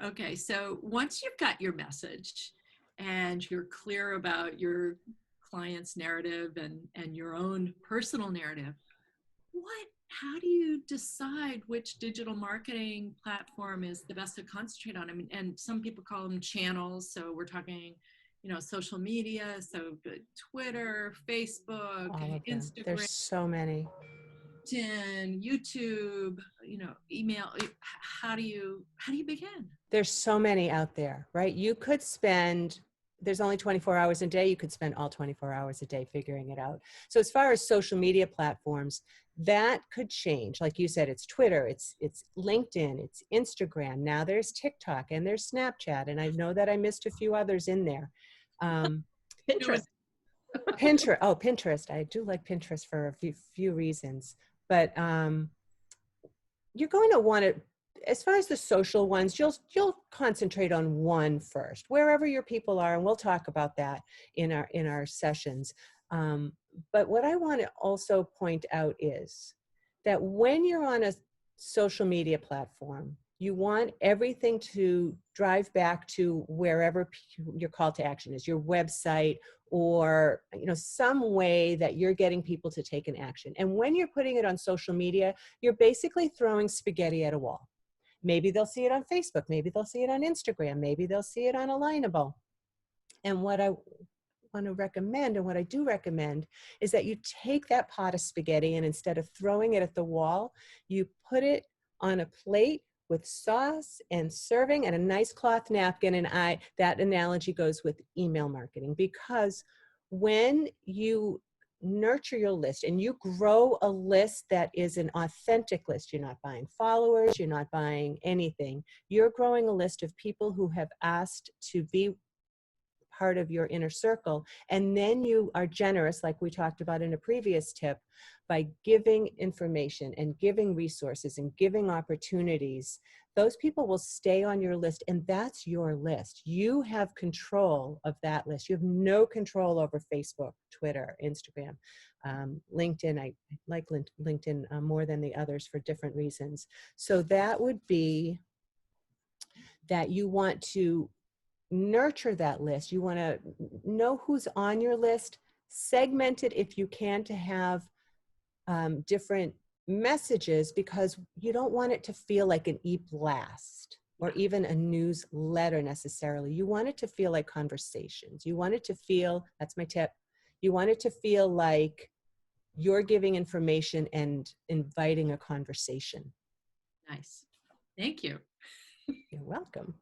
Okay, so once you've got your message and you're clear about your client's narrative and your own personal narrative, how do you decide which digital marketing platform is the best to concentrate on? I mean, and some people call them channels. So we're talking, social media. So Twitter, Facebook, All of them. Instagram, There's so many. YouTube, email. How do you begin? There's so many out there, right? You could spend, there's only 24 hours a day. You could spend all 24 hours a day figuring it out. So as far as social media platforms, that could change. Like you said, it's Twitter, it's LinkedIn, it's Instagram. Now there's TikTok and there's Snapchat. And I know that I missed a few others in there. Pinterest. Pinterest. Oh, Pinterest. I do like Pinterest for a few reasons. But you're going to want to, as far as the social ones, you'll concentrate on one first, wherever your people are, and we'll talk about that in our sessions. But what I want to also point out is that when you're on a social media platform, you want everything to drive back to wherever your call to action is, your website, or some way that you're getting people to take an action. And when you're putting it on social media, you're basically throwing spaghetti at a wall. Maybe they'll see it on Facebook, maybe they'll see it on Instagram, maybe they'll see it on Alignable. And what I want to recommend, and what I do recommend, is that you take that pot of spaghetti and instead of throwing it at the wall, you put it on a plate with sauce and serving and a nice cloth napkin. And that analogy goes with email marketing, because when you nurture your list and you grow a list that is an authentic list, you're not buying followers, you're not buying anything, you're growing a list of people who have asked to be part of your inner circle. And then you are generous, like we talked about in a previous tip, by giving information and giving resources and giving opportunities. Those people will stay on your list, and that's your list. You have control of that list. You have no control over Facebook, Twitter, Instagram, LinkedIn. I like LinkedIn more than the others for different reasons. So that would be that you want to nurture that list. You want to know who's on your list, segment it if you can to have different messages, because you don't want it to feel like an e-blast or even a newsletter necessarily. You want it to feel like conversations. You want it to feel, that's my tip, you want it to feel like you're giving information and inviting a conversation. Nice. Thank you. You're welcome.